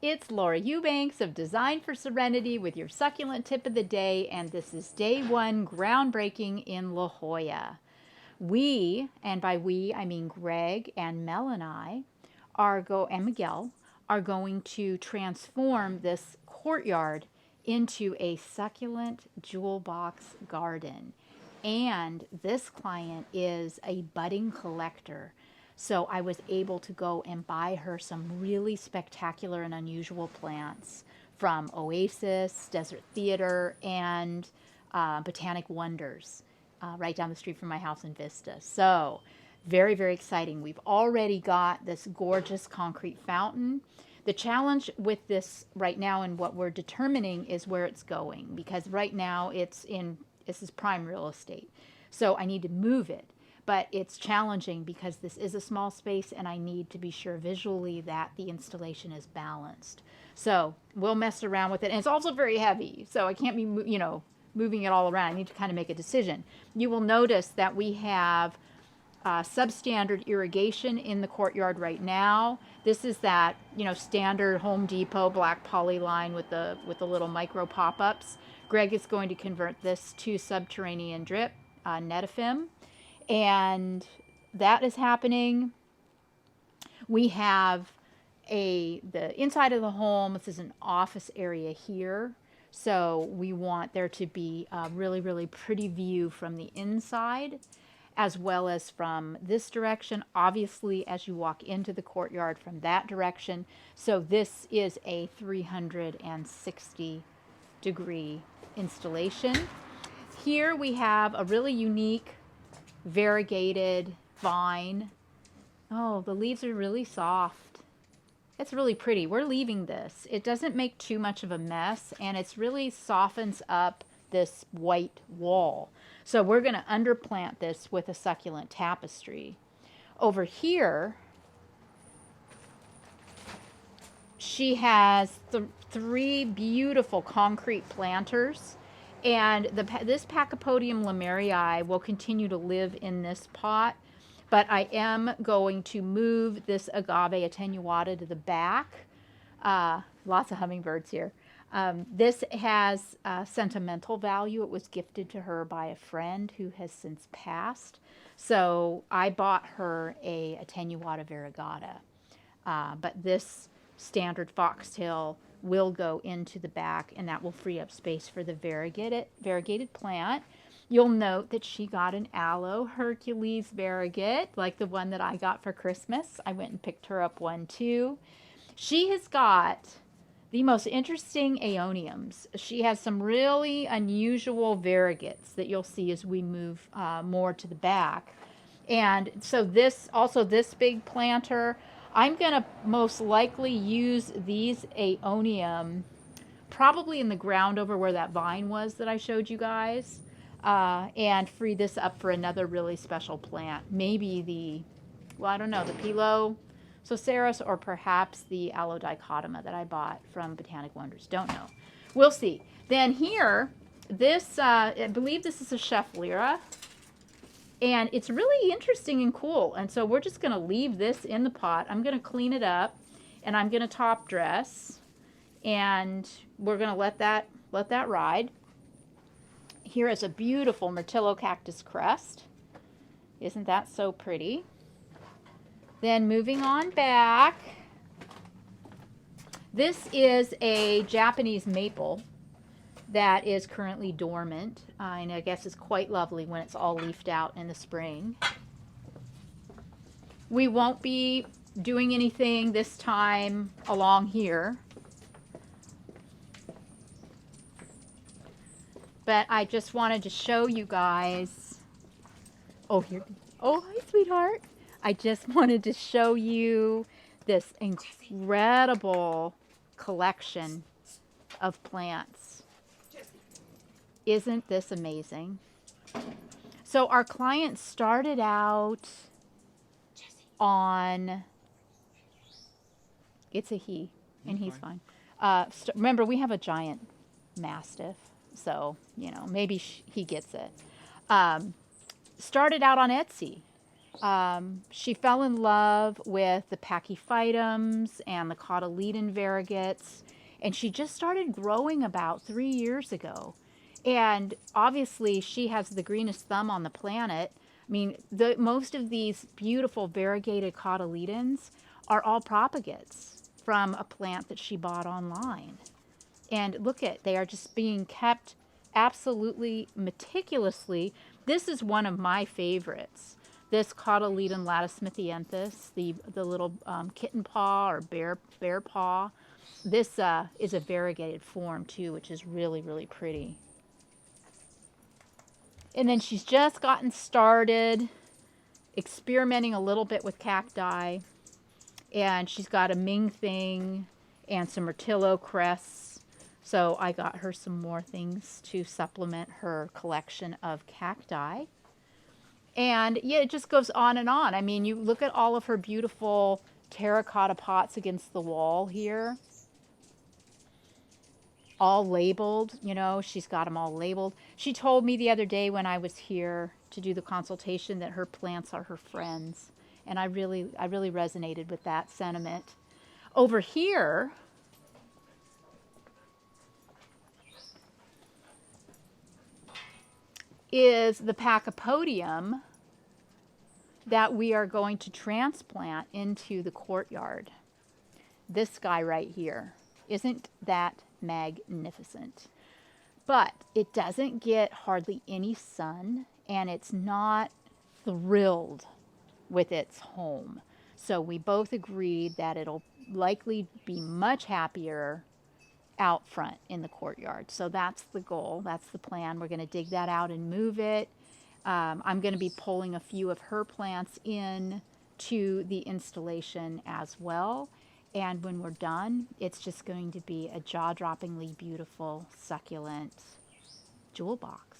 It's Laura Eubanks of Design for Serenity with your succulent tip of the day, and this is day one groundbreaking in La Jolla. We, and by we I mean Greg and Mel and I, and Miguel, are going to transform this courtyard into a succulent jewel box garden. And this client is a budding collector. So I was able to go and buy her some really spectacular and unusual plants from Oasis, Desert Theater, and Botanic Wonders right down the street from my house in Vista. So very, very exciting. We've already got this gorgeous concrete fountain. The challenge with this right now and what we're determining is where it's going, because right now this is prime real estate. So I need to move it. But it's challenging because this is a small space and I need to be sure visually that the installation is balanced. So we'll mess around with it. And it's also very heavy, so I can't be, moving it all around. I need to kind of make a decision. You will notice that we have substandard irrigation in the courtyard right now. This is that, standard Home Depot black poly line with the little micro pop-ups. Greg is going to convert this to subterranean drip, Netafim. And that is happening. We have the inside of the home. This is an office area here. So we want there to be a really, really pretty view from the inside as well as from this direction. Obviously, as you walk into the courtyard from that direction. So this is a 360-degree installation. Here we have a really unique variegated vine. Oh, the leaves are really soft. It's really pretty. We're leaving this. It doesn't make too much of a mess, and it's really softens up this white wall. So we're going to underplant this with a succulent tapestry. Over here, she has three beautiful concrete planters. And this Pachypodium lemerii will continue to live in this pot, but I am going to move this agave attenuata to the back. Lots of hummingbirds here. This has sentimental value. It was gifted to her by a friend who has since passed. So I bought her a attenuata variegata. But this standard foxtail will go into the back, and that will free up space for the variegated plant. You'll note that she got an aloe Hercules variegate, like the one that I got for Christmas. I went and picked her up one too. She has got the most interesting aeoniums. She has some really unusual variegates that you'll see as we move more to the back. And so this big planter, I'm going to most likely use these aeonium probably in the ground over where that vine was that I showed you guys, and free this up for another really special plant. Maybe I don't know, the Pilosoceros or perhaps the Aloe dichotoma that I bought from Botanic Wonders. Don't know. We'll see. Then here, I believe this is a Chef Lyra. And it's really interesting and cool. And so we're just going to leave this in the pot. I'm going to clean it up, and I'm going to top dress, and we're going to let that ride. Here is a beautiful Myrtillo cactus crest. Isn't that so pretty? Then moving on back, this is a Japanese maple that is currently dormant, and I guess it's quite lovely when it's all leafed out in the spring. We won't be doing anything this time along here, but I just wanted to show you guys. Oh, hi, sweetheart. I just wanted to show you this incredible collection of plants. Isn't this amazing? So our client started out on, it's a he, and he's fine. Remember, we have a giant mastiff, so, maybe he gets it. Started out on Etsy She fell in love with the pachyphytums and the cotyledon variegates, and she just started growing about 3 years ago. And obviously, she has the greenest thumb on the planet. I mean, most of these beautiful variegated cotyledons are all propagates from a plant that she bought online. And look at, they are just being kept absolutely meticulously. This is one of my favorites. This cotyledon lattimanthiensis, the little kitten paw or bear paw. This is a variegated form too, which is really, really pretty. And then she's just gotten started experimenting a little bit with cacti. And she's got a Ming thing and some Myrtillo crests. So I got her some more things to supplement her collection of cacti. And yeah, it just goes on and on. I mean, you look at all of her beautiful terracotta pots against the wall here. All labeled, you know, she's got them all labeled. She told me the other day when I was here to do the consultation that her plants are her friends. And I really resonated with that sentiment. Over here is the Pachypodium that we are going to transplant into the courtyard. This guy right here. Isn't that magnificent? But it doesn't get hardly any sun, and it's not thrilled with its home. So we both agreed that it'll likely be much happier out front in the courtyard. So that's the goal. That's the plan. We're going to dig that out and move it. I'm going to be pulling a few of her plants in to the installation as well. And when we're done, it's just going to be a jaw-droppingly beautiful, succulent jewel box.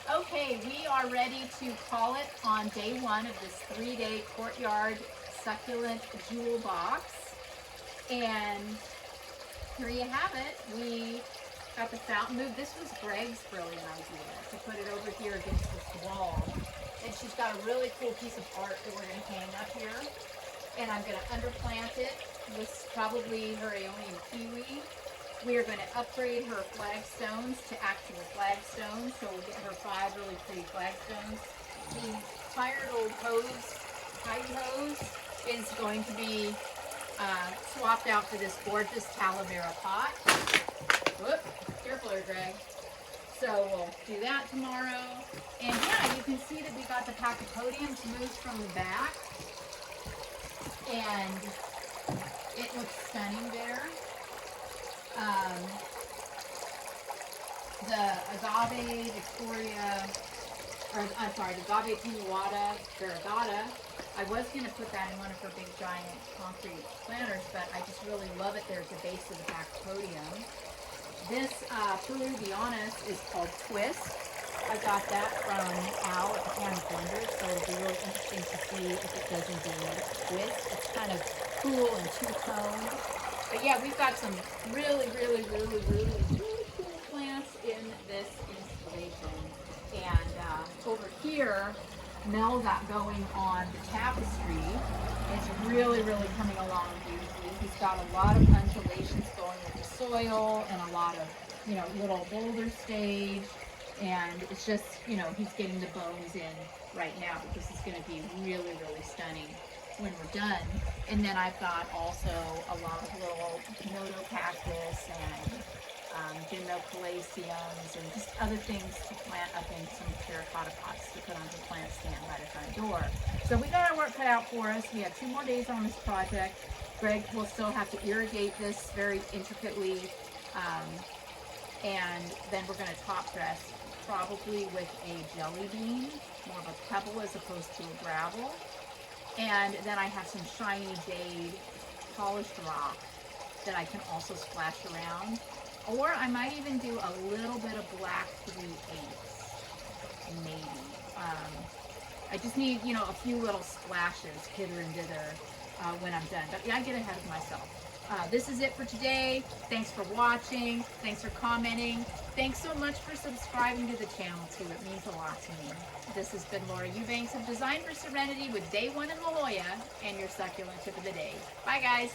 Okay, we are ready to call it on day one of this 3-day courtyard succulent jewel box. And here you have it. We got the fountain moved. This was Greg's brilliant idea to put it over here against this wall. And she's got a really cool piece of art that we're going to hang up here. And I'm going to underplant it with probably her Aeonian kiwi. We are going to upgrade her flagstones to actual flagstones. So we'll get her 5 really pretty flagstones. The tired old hose, tidy hose, is going to be swapped out for this gorgeous Talavera pot. Whoop, careful there, Greg. So we'll do that tomorrow. And yeah, you can see that we got the Pachypodiums moved from the back. And it looks stunning there. The agave Victoria, or I'm sorry, the agave tenuata variegata, I was going to put that in one of her big giant concrete planters, but I just really love it there at the base of the Pachypodium. This Peruviana is called Twist. I got that from Al at the Candy Blender, so it'll be really interesting to see if it does indeed twist. It's kind of cool and two-toned. But yeah, we've got some really cool plants in this installation. And over here, Mel got going on the tapestry. It's really coming along beautifully. He's got a lot of undulations going with the soil and a lot of, you know, little boulder stage. And it's just, you know, he's getting the bones in right now, but this is going to be really stunning when we're done. And then I've got also a lot of little Nodo cactus and Gymnocalaceums and just other things to plant up in some terracotta pots to put on the plant stand by the front door. So we got our work cut out for us. We have 2 more days on this project. Greg will still have to irrigate this very intricately. And then we're going to top dress probably with a jelly bean, more of a pebble as opposed to a gravel. And then I have some shiny jade polished rock that I can also splash around. Or I might even do a little bit of black 3/8, maybe. I just need, you know, a few little splashes hither and thither when I'm done. But yeah, I get ahead of myself. This is it for today. Thanks for watching. Thanks for commenting. Thanks so much for subscribing to the channel too. It means a lot to me. This has been Laura Eubanks of Design for Serenity with Day 1 in La Jolla and your succulent tip of the day. Bye guys.